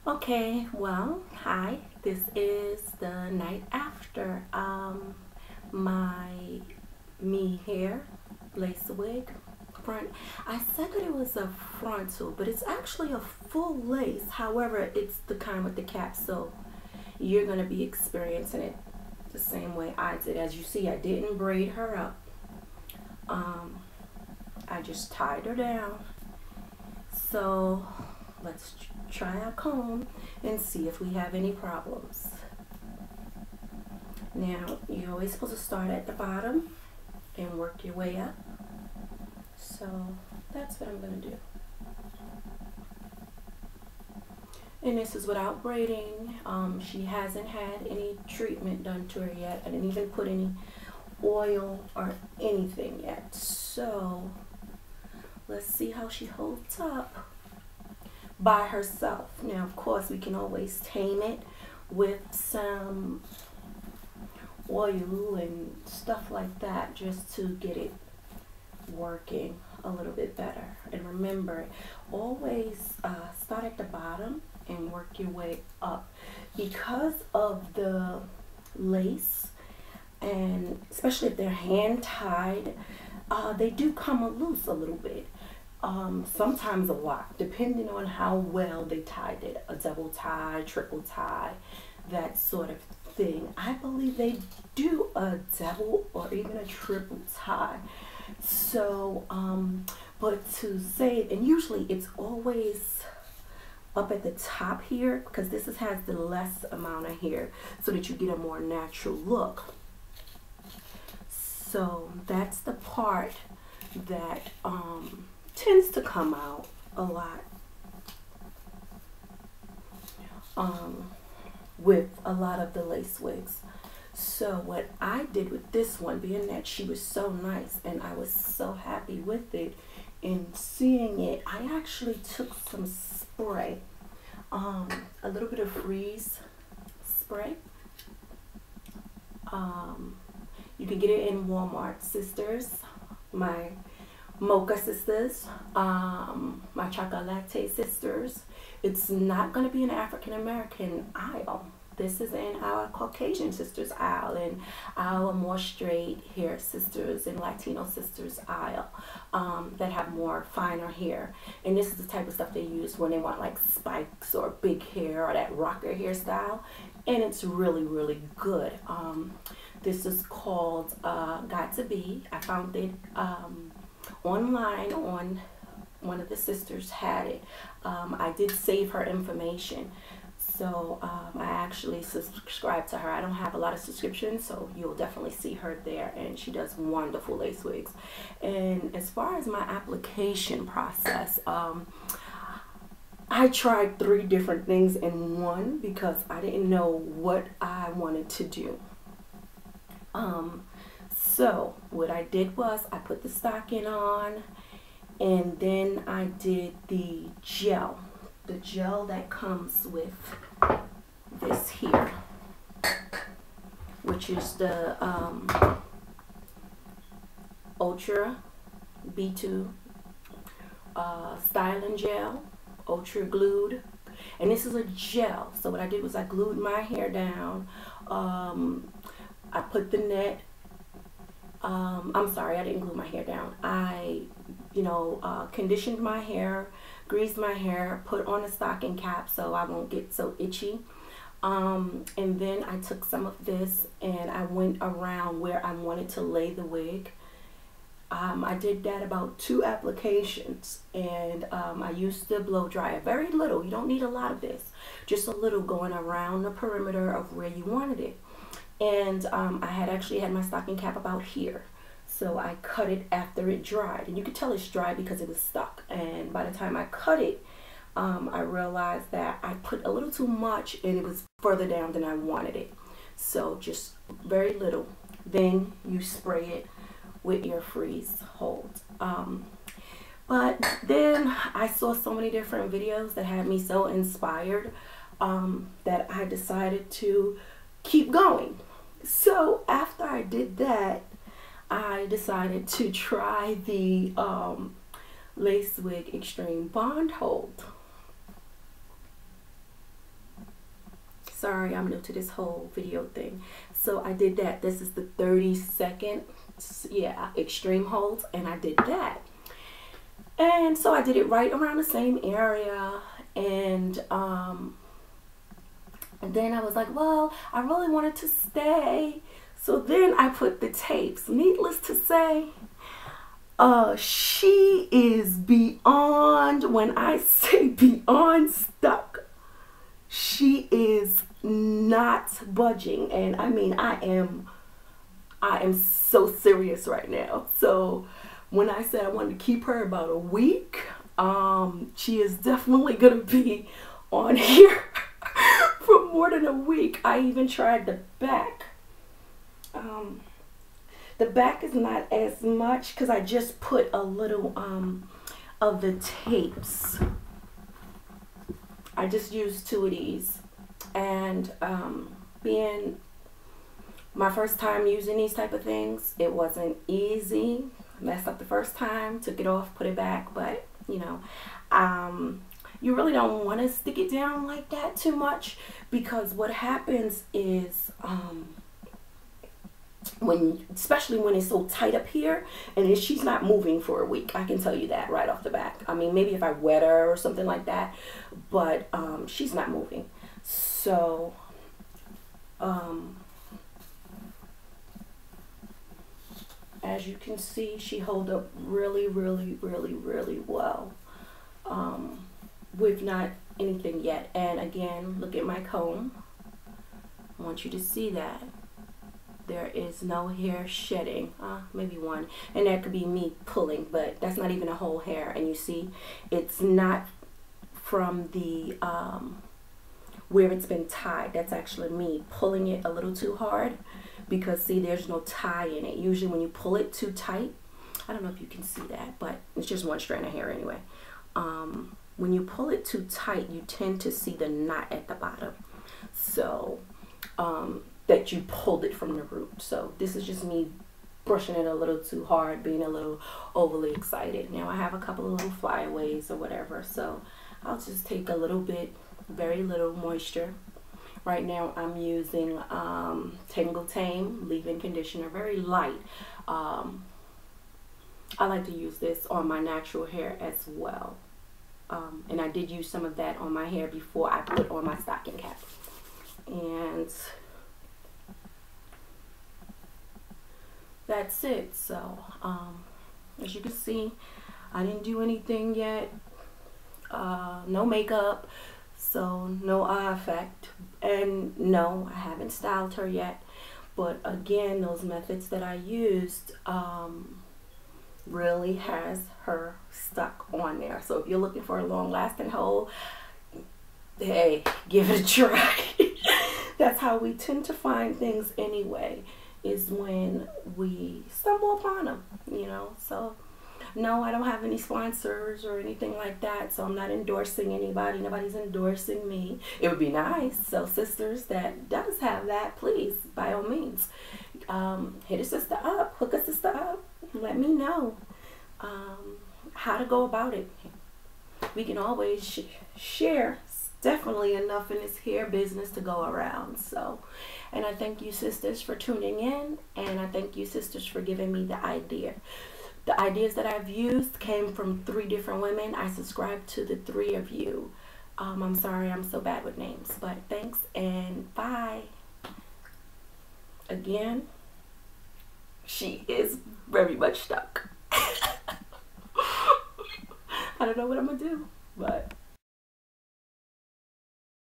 Okay, well, hi. This is the night after my me hair lace wig front. I said that it was a frontal, but it's actually a full lace. However, it's the kind with the cap, so you're gonna be experiencing it the same way I did. As you see, I didn't braid her up. Um, I just tied her down. So let's try our comb and see if we have any problems. Now, you're always supposed to start at the bottom and work your way up. So that's what I'm going to do. And this is without braiding. She hasn't had any treatment done to her yet. I didn't even put any oil or anything yet. So let's see how she holds up by herself. Now, of course, we can always tame it with some oil and stuff like that just to get it working a little bit better. And remember, always start at the bottom and work your way up. Because of the lace, and especially if they're hand tied, they do come loose a little bit. Sometimes a lot, depending on how well they tied it. A double tie, triple tie, that sort of thing. I believe they do a double or even a triple tie. So, but to say, and usually it's always up at the top here, because this has the less amount of hair so that you get a more natural look. So that's the part that tends to come out a lot with a lot of the lace wigs. So what I did with this one, being that she was so nice and I was so happy with it and seeing it, I actually took some spray, a little bit of freeze spray. You can get it in Walmart. Sisters, my Mocha sisters, my Chocolate sisters. It's not going to be an African American aisle. This is in our Caucasian sisters aisle and our more straight hair sisters and Latino sisters aisle that have more finer hair. And this is the type of stuff they use when they want like spikes or big hair or that rocker hairstyle. And it's really, really good. This is called Got to Be. I found it online on one of the sisters had it. I did save her information. So I actually subscribe to her. I don't have a lot of subscriptions, so you'll definitely see her there, and she does wonderful lace wigs. And as far as my application process, I tried 3 different things in one because I didn't know what I wanted to do. So what I did was I put the stocking on, and then I did the gel that comes with this here, which is the Ultra B2 styling gel, ultra glued. And this is a gel. So what I did was I glued my hair down. I put the net. I'm sorry, I didn't glue my hair down. I, conditioned my hair, greased my hair, put on a stocking cap so I won't get so itchy. And then I took some of this and I went around where I wanted to lay the wig. I did that about 2 applications, and I used the blow dryer. Very little. You don't need a lot of this. Just a little going around the perimeter of where you wanted it. And I had actually had my stocking cap about here. So I cut it after it dried. And you could tell it's dry because it was stuck. And by the time I cut it, I realized that I put a little too much and it was further down than I wanted it. So just very little. Then you spray it with your freeze hold. But then I saw so many different videos that had me so inspired that I decided to keep going. So after I did that, I decided to try the Lace Wig Extreme Bond Hold. Sorry, I'm new to this whole video thing. So I did that. This is the 30-second, yeah, extreme holds, and I did that. And so I did it right around the same area, and then I was like, well, I really wanted to stay. So then I put the tapes. Needless to say, she is beyond, when I say beyond stuck, she is not budging. And I mean, I am so serious right now. So when I said I wanted to keep her about a week, she is definitely gonna be on here for more than a week. I even tried the back. The back is not as much because I just put a little of the tapes. I just used 2 of these, and being my first time using these type of things, it wasn't easy. Messed up the first time, took it off, put it back, but you know, you really don't want to stick it down like that too much, because what happens is especially when it's so tight up here, and she's not moving for a week. I can tell you that right off the back. I mean, maybe if I wet her or something like that, but she's not moving. So as you can see, she held up really, really, really, really well with not anything yet. And again, look at my comb. I want you to see that there is no hair shedding, maybe one, and that could be me pulling, but that's not even a whole hair. And you see, it's not from the where it's been tied. That's actually me pulling it a little too hard, because see, there's no tie in it. Usually when you pull it too tight, I don't know if you can see that, but it's just one strand of hair anyway. When you pull it too tight, you tend to see the knot at the bottom, so that you pulled it from the root. So this is just me brushing it a little too hard, being a little overly excited. Now I have a couple of little flyaways or whatever, so I'll just take a little bit, very little moisture. Right now I'm using Tangle Tame leave-in conditioner, very light. I like to use this on my natural hair as well. And I did use some of that on my hair before I put on my stocking cap. And that's it. So as you can see, I didn't do anything yet. No makeup, so no eye effect, and no, I haven't styled her yet. But again, those methods that I used really has her stuck on there. So if you're looking for a long-lasting hold, hey, give it a try. That's how we tend to find things anyway, is when we stumble upon them, you know. So no, I don't have any sponsors or anything like that, so I'm not endorsing anybody. Nobody's endorsing me. It would be nice. So sisters that does have that, please, by all means, hit a sister up, hook a sister up, let me know how to go about it. We can always share. It's definitely enough in this hair business to go around. So, and I thank you sisters for tuning in, and I thank you sisters for giving me the idea. The ideas that I've used came from 3 different women. I subscribe to the 3 of you. I'm sorry I'm so bad with names, but thanks and bye. Again, she is very much stuck. I don't know what I'm gonna do, but